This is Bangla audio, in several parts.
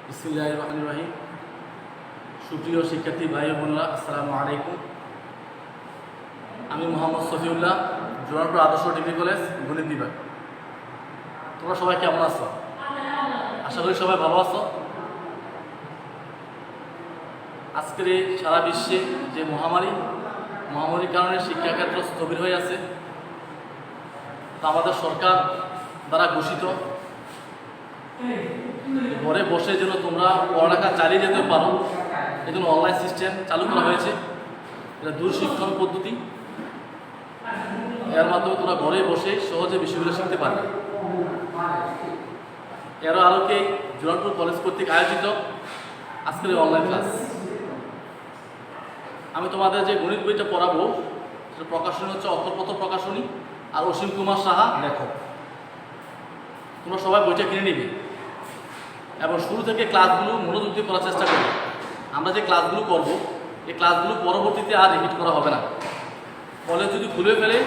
বিসমিল্লাহির রহমানির রহিম। সুপ্রিয় শিক্ষার্থী ভাই ও বোনরা, আসসালামু আলাইকুম। আমি মোহাম্মদ সফিউল্লাহ, জোরারপুর আদর্শ ডিগ্রি কলেজ, গণিত বিভাগ। তোমরা সবাই কেমন আছো? আশা করি সবাই ভালো আছো। আজকের এই সারা বিশ্বে যে মহামারীর কারণে শিক্ষাক্ষেত্র স্থবির হয়ে আছে, তা আমাদের সরকার দ্বারা ঘোষিত ঘরে বসে যেন তোমরা পড়ালেখা চালিয়ে যেতে পারো, এই জন্য অনলাইন সিস্টেম চালু করা হয়েছে। এটা দূরশিক্ষণ পদ্ধতি। এর মাধ্যমে তোমরা ঘরে বসে সহজে বিষয়গুলো শিখতে পারবে। এর আলোকে জোরারপুর কলেজ কর্তৃক আয়োজিত আজকের এই অনলাইন ক্লাস। আমি তোমাদের যে গণিত বইটা পড়াবো সেটা প্রকাশনী হচ্ছে অক্ষরপথ প্রকাশনী, আর অসীম কুমার সাহা লেখক। তোমরা সবাই বইটা কিনে নিবে এবং শুরু থেকে ক্লাসগুলো মনোযোগ দিয়ে করার চেষ্টা করবে। আমরা যে ক্লাসগুলো করব, এই ক্লাসগুলো পরবর্তীতে আর রিপিট করা হবে না। কলেজ যদি খুলে ফেলে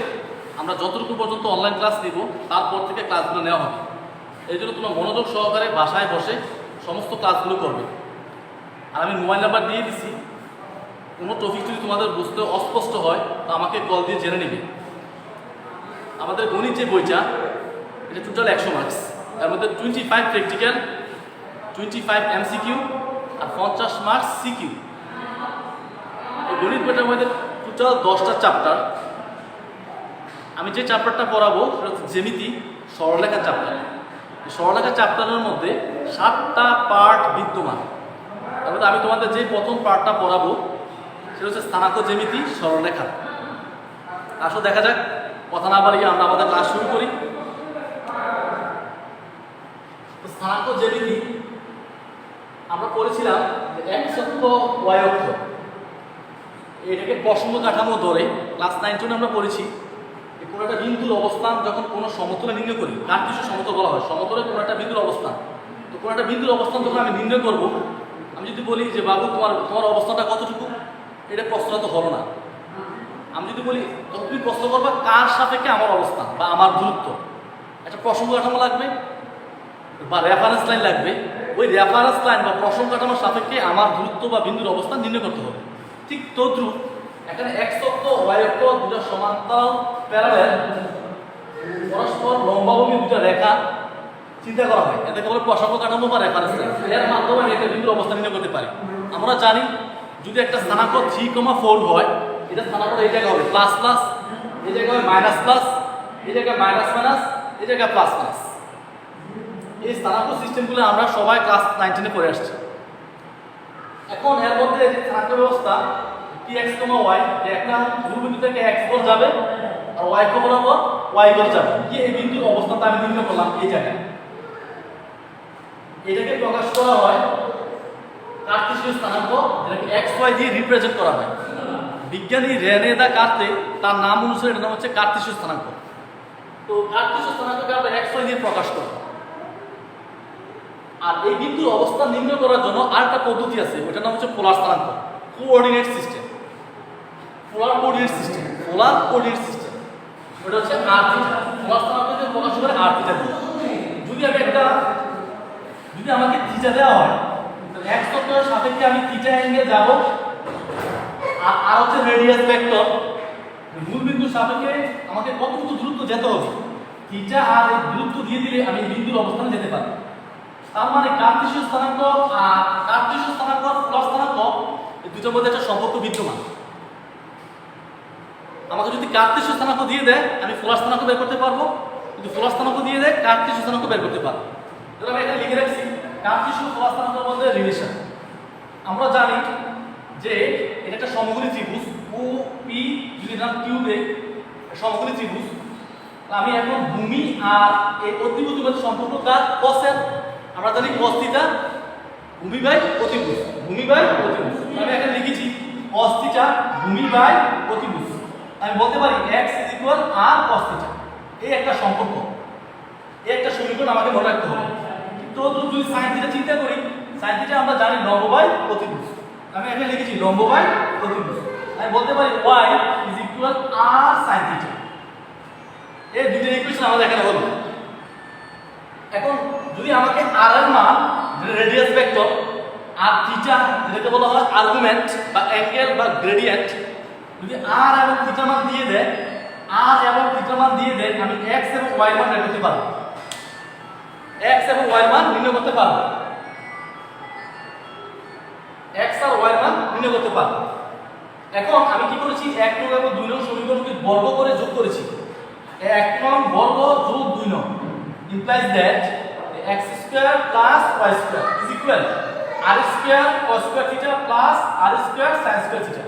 আমরা যতটুকু পর্যন্ত অনলাইন ক্লাস নিব, তারপর থেকে ক্লাসগুলো নেওয়া হবে। এই জন্য তোমরা মনোযোগ সহকারে বাসায় বসে সমস্ত ক্লাসগুলো করবে। আর আমি মোবাইল নাম্বার দিয়ে দিছি, কোনো টপিক যদি তোমাদের বুঝতে অস্পষ্ট হয় তা আমাকে কল দিয়ে জেনে নিবে। আমাদের গণিত যে বইটা, এটা টোটাল 100 মার্কস। এর মধ্যে 25 প্র্যাকটিক্যাল, 25 MCQ আর 50 মার্কস সিকিউ। এই গণিত বইটার মধ্যে টোটাল 10টা চ্যাপ্টার। আমি যে চ্যাপ্টারটা পড়াবো সেটা হচ্ছে জ্যামিতি সরলরেখা চ্যাপ্টার। এই সরলরেখা চ্যাপ্টারের মধ্যে 7টা পার্ট বিদ্যমান। তার মধ্যে আমি তোমাদের যে প্রথম পার্টটা পড়াবো সেটা হচ্ছে স্থানাঙ্ক জ্যামিতি সরলরেখা। আসলে দেখা যাক, কথা না বাড়িয়ে আমরা আমাদের ক্লাস শুরু করি। স্থানাঙ্ক জ্যামিতি আমরা পড়েছিলাম যে x অক্ষ y অক্ষ, এটাকে প্রসঙ্গ কাঠামো ধরে ক্লাস 9 আমরা পড়েছি। কোনো একটা বিন্দুর অবস্থান যখন কোনো সমতলে নির্ণয় করি, কার্তিস্য সমতল বলা হয়, সমতলে কোনো একটা বিন্দুর অবস্থান। তো কোনো একটা বিন্দুর অবস্থান যখন আমি নির্ণয় করব, আমি যদি বলি যে বাবু তোমার অবস্থানটা কতটুকু, এটা প্রশ্নটা তো হলো না। আমি যদি বলি তখন তুমি প্রশ্ন করবা কার সাপেক্ষে আমার অবস্থান বা আমার দূরত্ব, একটা প্রসঙ্গ কাঠামো লাগবে বা রেফারেন্স লাইন লাগবে। ওই রেফারেন্স লাইন বা প্রসঙ্গ কাঠামোর সাপেক্ষে আমার দূরত্ব বা বিন্দুর অবস্থান নির্ণয় করতে হবে। ঠিক তদ্রুপ এখানে x অক্ষ y অক্ষ দুটো সমান্তরাল প্যারালাল পরস্পর লম্বাভূমি দুটো রেখা চিন্তা করা হয়, এটাকে বলে প্রসঙ্গ কাঠামো বা রেফারেন্স লাইন। এর মাধ্যমে আমি একটা বিন্দুর অবস্থান নির্ণয় করতে পারি। আমরা জানি যদি একটা স্থানাঙ্ক 3,4 হয়, এটা স্থানাঙ্ক এই জায়গায় হবে প্লাস প্লাস, এই জায়গায় হবে মাইনাস প্লাস, এই জায়গায় মাইনাস মাইনাস, এই জায়গায় প্লাস প্লাস। এই স্থানাঙ্ক সিস্টেমগুলো আমরা সবাই ক্লাস 9 পড়ে আসছি। এখন এর মধ্যে যে স্থানাঙ্ক ব্যবস্থা x, y, একটা ধ্রুববিন্দু থেকে x বল যাবে আর y বরাবর y বল যাবে। এই বিন্দুর অবস্থানটা আমি নির্ণয় করলাম এই জায়গায়। এটাকে প্রকাশ করা হয় কার্তেশীয় স্থানাঙ্ক, যেটাকে x y দিয়ে রিপ্রেজেন্ট করা হয়। বিজ্ঞানী রেনে দা কার্তে তার নাম অনুসারে এটার নাম হচ্ছে কার্তেশীয় স্থানাঙ্ক। তো কার্তেশীয় স্থানাঙ্ককে আমরা x y দিয়ে প্রকাশ করব। আর এই বিন্দুর অবস্থান নির্ণয় করার জন্য আরেকটা পদ্ধতি আছে, ওটার নাম হচ্ছে পোলার স্থানাঙ্ক, coordinate system. Polar coordinate system ওটা হচ্ছে r থিটা। পোলার স্থানাঙ্ককে প্রকাশ করে r থিটা দিয়ে। যদি আমাকে থিটা দেওয়া হয়, তাহলে x অক্ষের সাপেক্ষে আমি থিটা অ্যাঙ্গেল যাব, আর হচ্ছে রেডিয়াস ভেক্টর। মূল বিন্দুর সাপেক্ষে আমাকে কতটুকু দূরত্ব যেতে হবে, থিটা আর এই দূরত্ব দিয়ে দিলে আমি বিন্দুর অবস্থানে যেতে পারি। তার মানে কার্তেশীয় স্থানাঙ্ক আর পোলার স্থানাঙ্ক এই দুটোর মধ্যে একটা সম্পর্ক বিদ্যমান। আমাকে যদি কার্তেশীয় স্থানাঙ্ক দিয়ে দেয় আমি পোলার স্থানাঙ্ক বের করতে পারবো, যদি পোলার স্থানাঙ্ক দিয়ে দেয় কার্তেশীয় স্থানাঙ্ক বের করতে পারবো। তাহলে আমি এখানে লিখে রাখছি কার্তেশীয় পোলার স্থানাঙ্কের মধ্যে রিলেশন। আমরা জানি যে এটা একটা সমকোণী ত্রিভুজ, ও পি যদি নাম কিউ দেই, সমকোণী ত্রিভুজ। আমি এখন ভূমি আর এই অতিভুজের মধ্যে সম্পর্ক কার, cos-এর। আমরা জানি cos থিটা ভূমি বাই অতিভুজ, ভূমি বাই অতিভুজ। আমি এখানে লিখেছি cos থিটা ভূমি বাই অতিভুজ। আমি বলতে পারি x r cos থিটা। এই একটা সম্পর্ক, এই একটা সমীকরণ আমাকে মনে রাখতে হবে। তো যদি sin থিটা চিন্তা করি, sin থিটা আমরা জানি লম্ব বাই অতিভুজ। আমি এখানে লিখেছি লম্ব বাই অতিভুজ। আমি বলতে পারি y r sin থিটা। এই দুটো ইকুয়েশন আমাদের এখানে হলো। এখন যদি আমাকে r এর মান রেডিয়াস ভেক্টর যেটাকে বলা হয় আর্গুমেন্ট বা অ্যাঙ্গেল বা গ্রেডিয়েন্ট, যদি আর এবং থিটা মান দিয়ে দেয়, আর এবং থিটা মান দিয়ে দেয়, আমি এক্স এবং ওয়াই মান বের করতে পারবো, এক্স এবং ওয়াই মান নির্ণয় করতে পারবো, এক্স আর ওয়াই মান নির্ণয় করতে পারবো। এখন আমি কি করেছি, 1 নং এবং 2 নং সমীকরণকে বর্গ করে যোগ করেছি। 1 নং বর্গ যোগ 2 নং implies that x square plus y square is equal r square cos square theta plus r square sin square theta.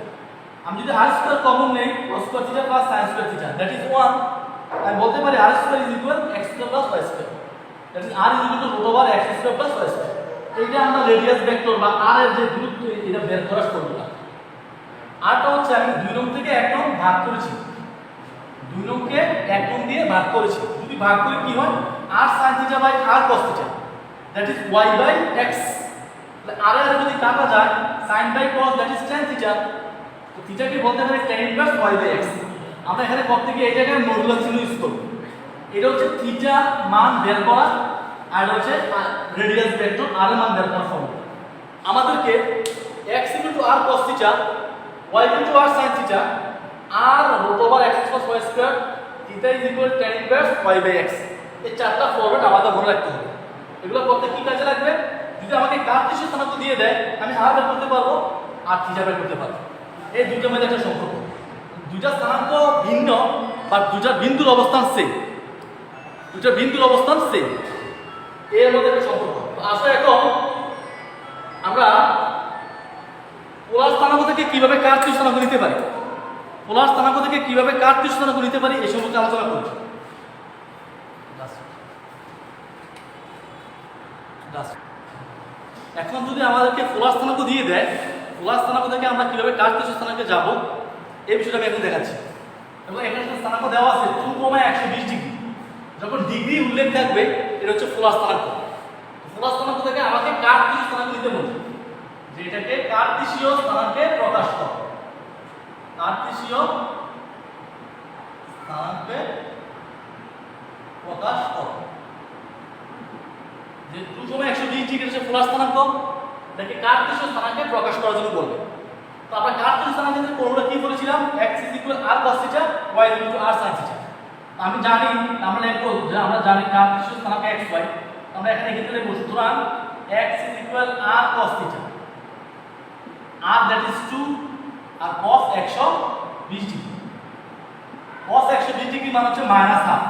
আমি যদি r square কমন নেই, cos square theta plus sin square theta, that is 1, আমি বলতে পারি r square is equal x square plus y square, that is r is equal to root over x square plus y square. এইটা আমরা রেডিয়াস ভেক্টর বা r এর যে দূরত্ব এটা বের করার ফর্মুলা। আরটা হচ্ছে আমি 2 নং থেকে 1 নং ভাগ করেছি, 2 নংকে 1 নং দিয়ে ভাগ করেছি, যদি ভাগ করি কি হয়, r sin theta by r cos theta, that is y by x, r এর যদি কাটা যায় sin by cos, that is tan theta, তো theta কে বলতে পারি tan inverse y by x। আমরা এখানে কত থেকে এই জায়গায় মডুলাস চিহ্ন ইউজ করব, এটা হচ্ছে থিটা মান বের করা, আর হচ্ছে রেডিয়াস ভেক্টর r এর মান বের করার ফর্মুলা। আমাদেরকে x r cos theta, y r sin theta, r root over x plus y square, theta is equal to tan inverse y by x, এই চারটা ফরম্যাট আমাদের মনে রাখতে হবে। এগুলো করতে কি কাজে লাগবে, যদি আমাকে কার্টেসীয় স্থানাঙ্ক দিয়ে দেয় আমি r বের করতে পারবো আর থিটা বের করতে পারবো। এই দুটোর মধ্যে একটা সম্পর্ক, দুইটা স্থানাঙ্ক ভিন্ন বা দুইটা বিন্দুর অবস্থান সেম, দুইটা বিন্দুর অবস্থান সেম, এর মধ্যে একটা সম্পর্ক। তো আসলে এখন আমরা পোলার স্থানাঙ্ক থেকে কিভাবে কার্টেসীয় স্থানাঙ্ক নিতে পারি, পোলার স্থানাঙ্ক থেকে কিভাবে কার্টেসীয় স্থানাঙ্ক নিতে পারি এই সম্পর্কে আলোচনা করব। এখন যদি আমাদেরকে পোলার স্থানাঙ্ক দিয়ে দেয়, পোলার স্থানাঙ্ক থেকে আমরা কিভাবে কার্টেসীয় স্থানাঙ্কে যাব এই বিষয়টা আমি এখন দেখাচ্ছি। এবং এখানে একটা স্থানাঙ্ক দেওয়া আছে 2,120 ডিগ্রি, যখন ডিগ্রি উল্লেখ থাকবে এটা হচ্ছে পোলার স্থানাঙ্ক। পোলার স্থানাঙ্ক থেকে আমাকে কার্টেসীয় স্থানাঙ্ক নিতে বলছে, যে এটাকে কার্টেসীয় স্থানাঙ্কে প্রকাশ করো, কার্টেসীয় স্থানাঙ্কে প্রকাশ করো, যে 2,120 ডিগ্রি হচ্ছে পোলার স্থানাঙ্ক, এটাকে কার্টেসীয় স্থানাঙ্কে প্রকাশ করার জন্য বলবে। তো আমরা কার্টেসীয় স্থানাঙ্কের ফর্মুলা কি বলেছিলাম, x r cos theta, y r sin theta। আমি জানি, আমরা লিখবো যে আমরা জানি কার্টেসীয় স্থানাঙ্ক x y, আমরা এখানে লিখতে লিখব, সুতরাং x r cos theta, r that is 2 আর cos 120 ডিগ্রি, cos 120 ডিগ্রি মানে হচ্ছে -1/2।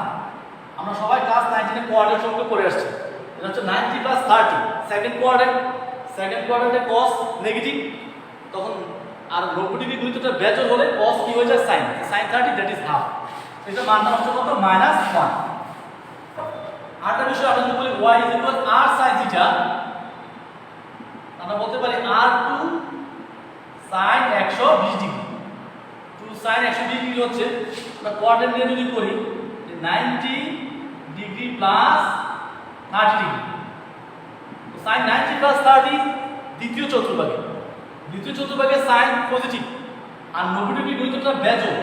আমরা সবাই ক্লাস 19 এ কোয়াড্রেন্ট সম্পর্কে পড়ে আসছি, এটা হচ্ছে 90 + 30 সেকেন্ড কোয়াড্রেন্টে cos নেগেটিভ, তখন আর 90 ডিগ্রি গুণিতটা বেজোড় হলে cos কি হয়ে যায় sin 30, that is half, এটা মানটা হচ্ছে কত, -1। আরেকটা বিষয় আমরা যদি বলি y r sin theta, আমরা বলতে পারি r2 sin 120 degree, 2 sin 120 degree হচ্ছে, আমরা কোয়াড্রেন্ট নিয়ে যদি করি 90 ডিগ্রি প্লাস 30 ডিগ্রি, তো sin 90 প্লাস 30 দ্বিতীয় চতুর্ভাগে sin পজিটিভ, আর 90 ডিগ্রি গুণিতটা বেজোড়,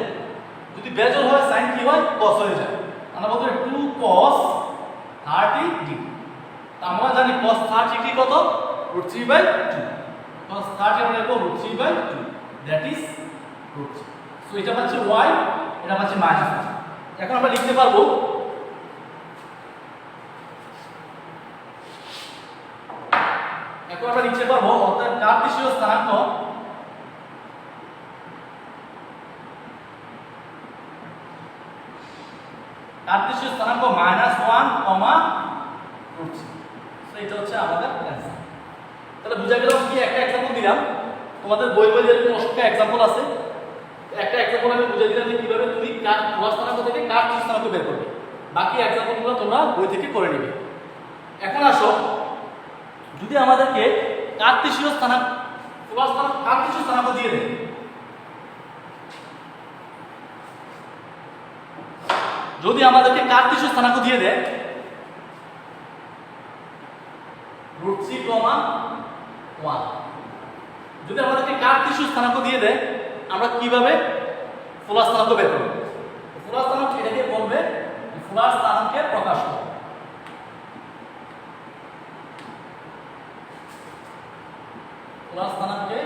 যদি বেজোড় হয় sin কি হয়, cos হয়ে যায়, আমরা বলতে পারি 2 cos 30 ডিগ্রি। আমরা জানি cos 30 ডিগ্রি কত, √3/2, cos 30 আমরা লিখব √3/2, that is √3। সো এটা হচ্ছে y, এটা হচ্ছে -1। এখন আমরা লিখতে পারবো অর্থাৎ কার্টেসীয় স্থানাঙ্ক -1, √3। সো এটা হচ্ছে আমাদের অ্যানসার। তাহলে বুঝা গেল কি, একটা एग्जांपल দিলাম, তোমাদের বই এরকম অসংখ্য एग्जांपल আছে, একটা एग्जांपल আমি বুঝিয়ে দিলাম যে কিভাবে তুমি পোলার স্থানাঙ্ক থেকে কার্টেসীয় স্থানাঙ্ক বের করবে, বাকি एग्जांपल গুলো তোমরা বই থেকে করে নেবে। এখন আসো, যদি আমাদেরকে কার্টেসীয় স্থানাঙ্ক, পোলার স্থানাঙ্ক, কার্টেসীয় স্থানাঙ্ক দিয়ে দেয়, যদি আমাদেরকে কার্টেসীয় স্থানাঙ্ক দিয়ে দেয় √3,1, যদি আমাদেরকে কার্টেসীয় স্থানাঙ্ক দিয়ে দেয় আমরা কিভাবে পোলার স্থানাঙ্ক বের করব? পোলার স্থানাঙ্ক এটাকে বলবে পোলার স্থানাঙ্কে প্রকাশ করো। পোলার স্থানাঙ্কে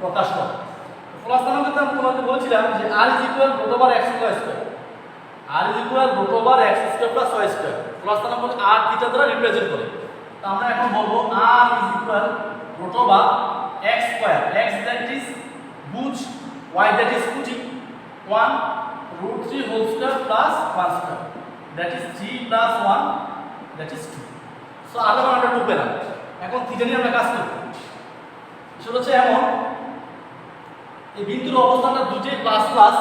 প্রকাশ করে। পোলার স্থানাঙ্কে আমি তোমাকে বলছিলাম যে r = √x² r = √x² + y²। পোলার স্থানাঙ্ক r θ দ্বারা রিপ্রেজেন্ট করে। তো আমরা এখন বলবো r = √x², x that is Bhuj, y that is খুঁটি, 1 √3² + 1² that is 3 + 1 that is 2। So আগে আমরা 2 পেলাম। এখন থিটা নিয়ে আমরা কাজ করব। সেটা হচ্ছে এমন, এই বিন্দুর অবস্থানটা দুটোই প্লাস প্লাস,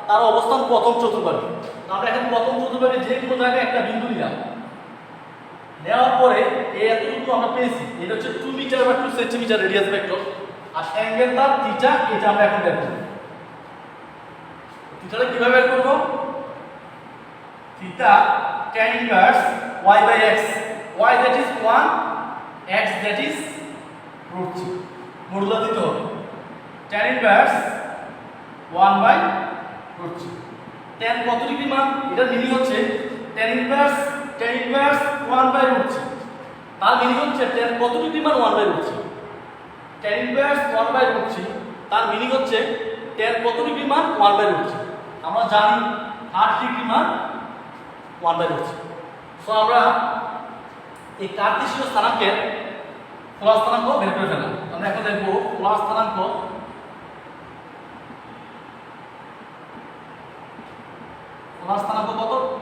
তার অবস্থান প্রথম চতুর্ভাগে। আমরা এখন প্রথম চতুর্ভাগে যে কোনো জায়গায় একটা বিন্দু নিলাম, নেওয়ার পরে এই এতটুকু আমরা পেয়েছি, এটা হচ্ছে 2 মিটার বা 2 সেন্টিমিটার রেডিয়াস ভেক্টর, আর অ্যাঙ্গেল তার থিটা, এটা আমরা এখন বের করব। থিটাটা কিভাবে বের করব? Theta tan inverse y/x, y that is 1, x that is √3, মডুলা দিতে হবে। tan inverse 1/√3, tan কত ডিগ্রি মান? এটা মিনিং হচ্ছে tan inverse 1/√3, তার মিনিং হচ্ছে tan কত ডিগ্রি মান? 1/√3। tan inverse 1/√3 তার মিনিং হচ্ছে tan কত ডিগ্রি মান? 1/√3। আমরা জানি 8 ডিগ্রি মান 1/√3। সো আমরা এই কার্তেশীয় স্থানাঙ্কের পোলার স্থানাঙ্ক বের করে ফেললাম। আমরা এখন দেখব পোলার স্থানাঙ্ক কত?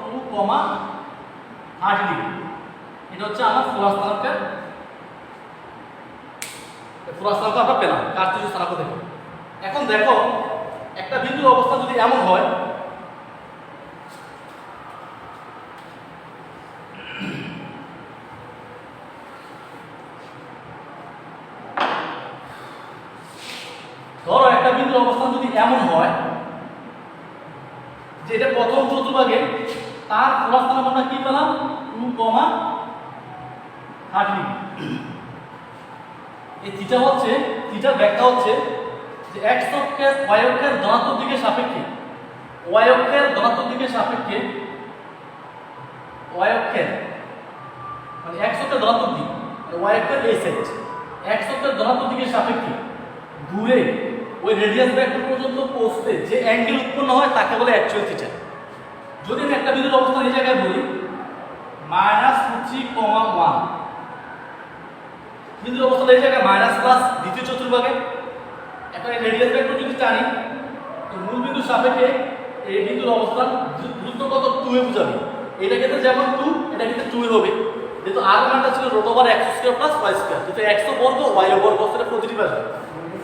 2,8 ডিগ্রি। এটা হচ্ছে আমার পোলার স্থানাঙ্কের আমরা পেলাম কার্তেশীয় স্থানাঙ্ক থেকে। এখন দেখো, একটা বিন্দুর অবস্থান যদি এমন হয়, ধরো একটা বিন্দুর অবস্থান যদি এমন হয় যে এটা প্রথম চতুর্ভাগে, তার পোলার স্থানাঙ্ক আমরা কি পেলাম? 2,8 ডিগ্রি। এই থিটা হচ্ছে, থিটার ব্যাখ্যা হচ্ছে যে x অক্ষের y অক্ষের ধনাত্মক দিকের সাপেক্ষে, y অক্ষের ধনাত্মক দিকের সাপেক্ষে, y অক্ষের মানে x অক্ষের ধনাত্মক দিক, y অক্ষের এই সাইড, x অক্ষের ধনাত্মক দিকের সাপেক্ষে দূরে ওই রেডিয়াস ভেক্টর পর্যন্ত পৌঁছতে যে অ্যাঙ্গেল উৎপন্ন হয় তাকে বলে অ্যাকচুয়াল থিটা। যদি আমি একটা বিন্দুর অবস্থান এই জায়গায় বলি -3,1, বিন্দুর অবস্থান এই জায়গায় মাইনাস প্লাস দ্বিতীয় চতুর্ভাগে, এখন এই রেডিয়াস ভেক্টর যদি টানি, তো মূল বিন্দুর সাপেক্ষে এই বিন্দুর অবস্থান দূরত্ব কত? 2 এ বোঝাবে। এটা কিন্তু যেমন 2, এটা কিন্তু 2 এ হবে, যেহেতু r মানটা ছিল √x² + y², যেহেতু x বর্গ y বর্গ সেটা পজিটিভ আসবে।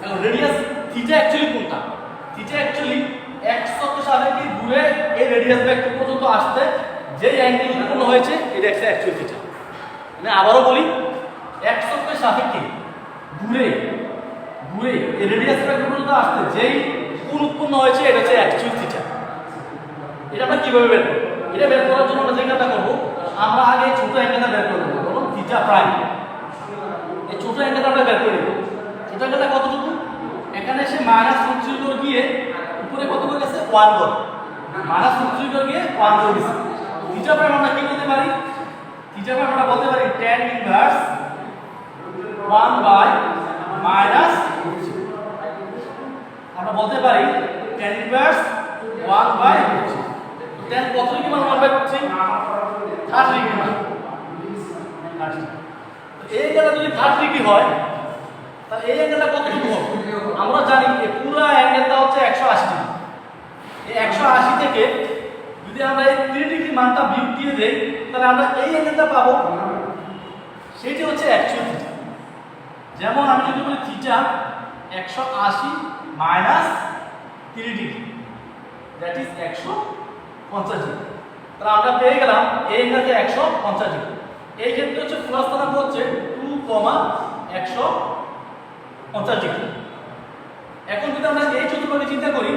এখন রেডিয়াস থিটা অ্যাকচুয়ালি কোনটা? থিটা অ্যাকচুয়ালি x অক্ষের সাপেক্ষে দূরে এই রেডিয়াস ভেক্টর পর্যন্ত আসতে যে অ্যাঙ্গেল উৎপন্ন হয়েছে, এটা একটা অ্যাকচুয়াল থিটা। মানে আবারও বলি, x অক্ষের সাপেক্ষে দূরে এই রেডিয়াস ভেক্টর পর্যন্ত আসতে যেই কোণ উৎপন্ন হয়েছে, এটা হচ্ছে অ্যাকচুয়াল থিটা। এটা আমরা কিভাবে বের করব? এটা বের করার জন্য আমরা যে কাজটা করব, আমরা আগে ছোট অ্যাঙ্গেলটা বের করে নেব, ধরুন থিটা প্রাইম। এই ছোট অ্যাঙ্গেলটা আমরা বের করে নেব। ছোট অ্যাঙ্গেলটা কতটুকু? এখানে এসে -√3 করে গিয়ে উপরে কত করে গেছে? 1 করে। -√3 করে গিয়ে 1 করে গেছে। থিটা প্রাইম আমরা কি বলতে পারি? থিটা প্রাইম আমরা বলতে পারি tan ইনভার্স 1/-√3। আমরা বলতে পারি tan ইনভার্স 1/√3। tan কত ডিগ্রি মান? 1/√3, 30 ডিগ্রি মান। এই জায়গা যদি 30 ডিগ্রি হয়, তাহলে এই অ্যাঙ্গেলটা কতটুকু হবে? আমরা জানি এই পুরো অ্যাঙ্গেলটা হচ্ছে 180 ডিগ্রি। এই 180 থেকে যদি আমরা এই 3 ডিগ্রি মানটা বিয়োগ দিয়ে দেই, তাহলে আমরা এই অ্যাঙ্গেলটা পাবো, সেটি হচ্ছে অ্যাকচুয়াল থিটা। যেমন আমি যদি বলি theta 180 - 3 degree, that is 150 degree. তাহলে আমরা পেয়ে গেলাম এই অ্যাঙ্গেলটা 150 ডিগ্রি। এই ক্ষেত্রে হচ্ছে পোলার স্থানাঙ্ক হচ্ছে 2,150 ডিগ্রি। এখন যদি আমরা এই চতুর্ভুজে চিন্তা করি,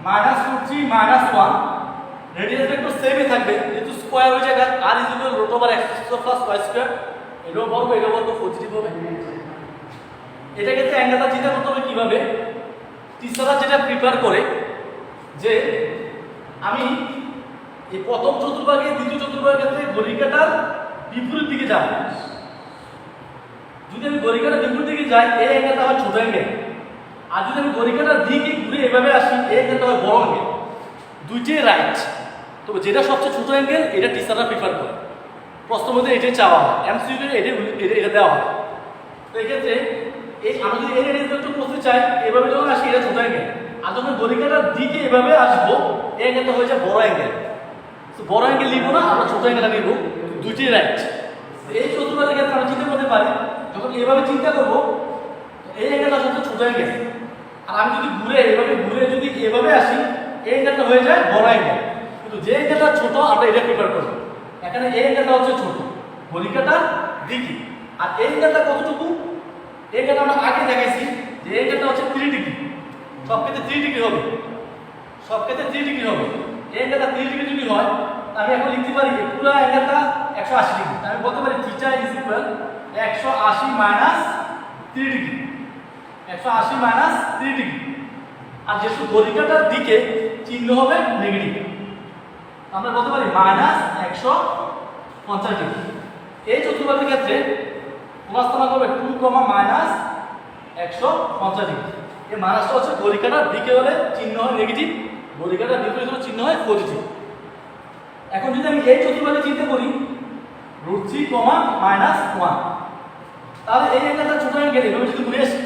-√3 - 1, রেডিয়াস ভেক্টর সেমই থাকবে, যেহেতু স্কয়ার হয়ে যায়, r = √x² + y², এটাও বর্গ পজিটিভ হবে। এটা ক্ষেত্রে অ্যাঙ্গেলটা চিন্তা করতে হবে কিভাবে? টিচাররা যেটা প্রিপেয়ার করে যে আমি এই প্রথম চতুর্ভাগে দ্বিতীয় চতুর্ভাগের ক্ষেত্রে ঘড়ির কাঁটার বিপরীত দিকে যাব, যদি আমি ঘড়ি কাঁটার বিপরীত দিকে যাই এই অ্যাঙ্গেলটা হয় ছোট অ্যাঙ্গেল, আর যদি আমি ঘড়ি কাঁটার দিকে ঘুরে এভাবে আসি এই অ্যাঙ্গেলটা হয় বড় অ্যাঙ্গেল। দুইটাই রাইট, তবে যেটা সবচেয়ে ছোট অ্যাঙ্গেল এটা টিচাররা প্রিফার করে, প্রশ্নের মধ্যে এটাই চাওয়া হয়, এমসিকিউ এটা দেওয়া হয়। তো এক্ষেত্রে এই আমি যদি এই রেঞ্জে একটু পড়তে চাই এভাবে যখন আসি এটা ছোট অ্যাঙ্গেল, আর যখন ঘড়ি কাঁটার দিকে এভাবে আসবো এই অ্যাঙ্গেলটা হয়ে যায় বড় অ্যাঙ্গেল। তো বড় অ্যাঙ্গেল নিব না, আমরা ছোট অ্যাঙ্গেলটা নিব, দুইটাই রাইট। এই চতুর্ভাগের ক্ষেত্রে আমরা চিন্তা করতে পারি যখন এভাবে চিন্তা করবো এই অ্যাঙ্গেলটা সবচেয়ে ছোট অ্যাঙ্গেল, আর আমি যদি ঘুরে যদি এভাবে আসি এই অ্যাঙ্গেলটা হয়ে যায় বড় অ্যাঙ্গেল। কিন্তু যে অ্যাঙ্গেলটা ছোট আমরা এটা প্রিফার করব, এখানে এই অ্যাঙ্গেলটা হচ্ছে ছোট ঘড়ি কাঁটার দিকে, আর এই অ্যাঙ্গেলটা কতটুকু এই অ্যাঙ্গেলটা আমরা আগে দেখাইছি যে এই অ্যাঙ্গেলটা হচ্ছে 3 ডিগ্রি, সব ক্ষেত্রে 3 ডিগ্রি হবে, সব ক্ষেত্রে 3 ডিগ্রি হবে। এই অ্যাঙ্গেলটা 3 ডিগ্রি যদি হয় আমি এখন লিখতে পারি পুরো অ্যাঙ্গেলটা 180 ডিগ্রি, আমি বলতে পারি theta is equal 180 minus 3 degree, 180 minus 3 degree. আর যেহেতু ঘড়ি কাঁটার দিকে চিহ্ন হবে নেগেটিভ, আমরা বলতে পারি মাইনাস 150 ডিগ্রি। এই চতুর্ভাগের ক্ষেত্রে প্লাস তারা করবে 2 মাইনাস 150 ডিগ্রি। এই মাইনাসটা হচ্ছে ঘড়ি কাঁটার দিকে হলে চিহ্ন হয় নেগেটিভ, ঘড়ি কাঁটার বিপরীত হলে চিহ্ন হয় পজিটিভ। এখন যদি আমি এই চতুর্ভাগে চিন্তা করি √3 মাইনাস 1, তাহলে এই অ্যাঙ্গেলটা ছোট অ্যাঙ্গেল এভাবে যদি ঘুরে আসি,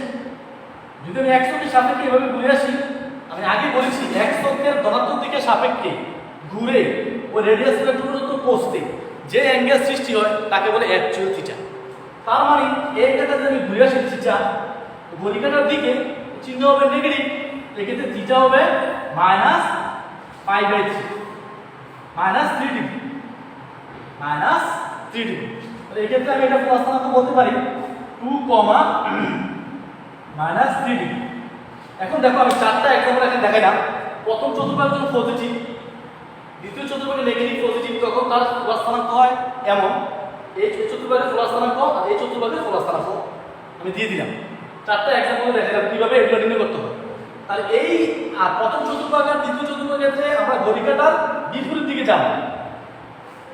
যদি আমি x অক্ষের সাপেক্ষে এভাবে ঘুরে আসি, আমি আগে বলেছি x অক্ষের ধনাত্মক দিকে সাপেক্ষে ঘুরে ওই রেডিয়াসের পর্যন্ত পৌঁছতে যে অ্যাঙ্গেল সৃষ্টি হয় তাকে বলে অ্যাকচুয়াল থিটা। তার মানে এই অ্যাঙ্গেলটা যদি আমি ঘুরে আসি থিটা, ঘড়ি কাঁটার দিকে চিহ্ন হবে নেগেটিভ, এক্ষেত্রে থিটা হবে minus π/3 minus 3 degree, minus 3 degree. তাহলে এই ক্ষেত্রে আমি এটা প্লাস বানাতে বলতে পারি 2 মাইনাস 3 ডিগ্রি। এখন দেখো আমি চারটা এক্সাম্পল এখানে দেখাইলাম। প্রথম চতুর্ভাগ যখন পজিটিভ, দ্বিতীয় চতুর্ভাগে নেগেটিভ পজিটিভ, তখন তার প্লাস স্থানাঙ্ক হয় এমন, এই চতুর্ভাগে প্লাস স্থানাঙ্ক আর এই চতুর্ভাগে প্লাস স্থানাঙ্ক আমি দিয়ে দিলাম। চারটা এক্সাম্পল দেখালাম কিভাবে এগুলো নির্ণয় করতে হয়। তাহলে এই প্রথম চতুর্ভাগ আর দ্বিতীয় চতুর্ভাগের ক্ষেত্রে আমরা ঘড়ি কাঁটার বিপরীত দিকে যাব,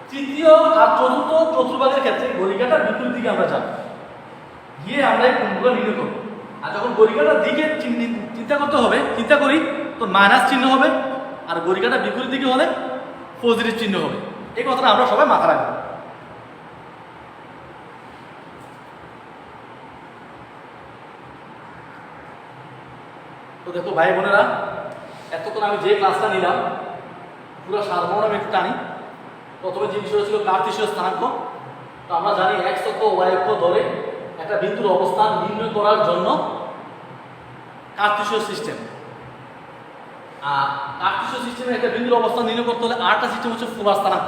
তৃতীয় আর চতুর্থ চতুর্ভাগের ক্ষেত্রে ঘড়ি কাঁটার বিপরীত দিকে আমরা যাব, গিয়ে আমরা এই কোণগুলো নির্ণয় করব। আর যখন ঘড়ি কাঁটার দিকে চিন্তা করতে হবে, চিন্তা করি তো মাইনাস চিহ্ন হবে, আর ঘড়ি কাঁটার বিপরীত দিকে হলে পজিটিভ চিহ্ন হবে। এই কথাটা আমরা সবাই মাথা রাখবো। তো দেখো ভাই বোনেরা, এতক্ষণ আমি যে ক্লাসটা নিলাম পুরো সারমর্ম আমি একটু টানি। প্রথমে যে বিষয়টা ছিল কার্তেশীয় স্থানাঙ্ক। তো আমরা জানি x অক্ষ y অক্ষ ধরে একটা বিন্দুর অবস্থান নির্ণয় করার জন্য কার্তেশীয় সিস্টেম, আর কার্তেশীয় সিস্টেমে একটা বিন্দুর অবস্থান নির্ণয় করতে হলে আরেকটা সিস্টেম হচ্ছে ফুলার স্থানাঙ্ক।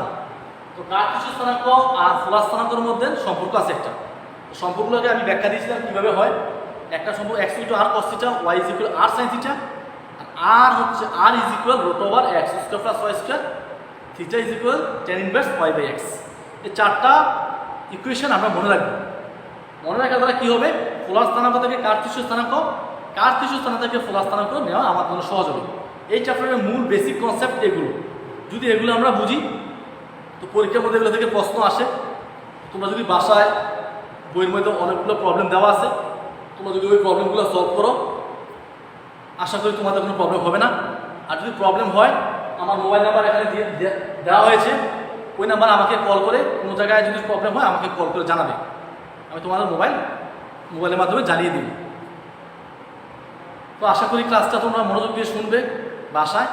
তো কার্তেশীয় স্থানাঙ্ক আর ফুলার স্থানাঙ্কের মধ্যে সম্পর্ক আছে একটা, সম্পর্কটাকে আমি ব্যাখ্যা দিয়েছিলাম কিভাবে হয়। একটা সম্পর্ক x = r cos θ, y = r sin θ, আর হচ্ছে r √x² + y², θ tan inverse y/x। এই চারটা ইকুয়েশন আমরা মনে রাখবো। মনে রাখার দ্বারা কী হবে, পোলার স্থানাঙ্ক থেকে কার্তেশীয় স্থানাঙ্ক, কার্তেশীয় স্থানাঙ্ক থেকে পোলার স্থানাঙ্ক নেওয়া আমার জন্য সহজ হবে। এই চ্যাপ্টারের মূল বেসিক কনসেপ্ট এগুলো, যদি এগুলো আমরা বুঝি তো পরীক্ষার মধ্যে এগুলো থেকে প্রশ্ন আসে। তোমরা যদি বাসায় বইয়ের মধ্যে অনেকগুলো প্রবলেম দেওয়া আছে, তোমরা যদি ওই প্রবলেমগুলো সলভ করো আশা করি তোমাদের কোনো প্রবলেম হবে না। আর যদি প্রবলেম হয় আমার মোবাইল নাম্বার এখানে দিয়ে দেওয়া হয়েছে, ওই নাম্বার আমাকে কল করে, কোনো জায়গায় যদি প্রবলেম হয় আমাকে কল করে জানাবে, আমি তোমাদের মোবাইলের মাধ্যমে জানিয়ে দিই। তো আশা করি ক্লাসটা তোমরা মনোযোগ দিয়ে শুনবে বাসায়।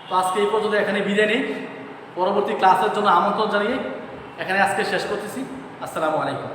তো আজকে এই পর্যন্ত এখানে বিদায় নেই, পরবর্তী ক্লাসের জন্য আমন্ত্রণ জানিয়ে এখানে আজকে শেষ করতেছি। আসসালামু আলাইকুম।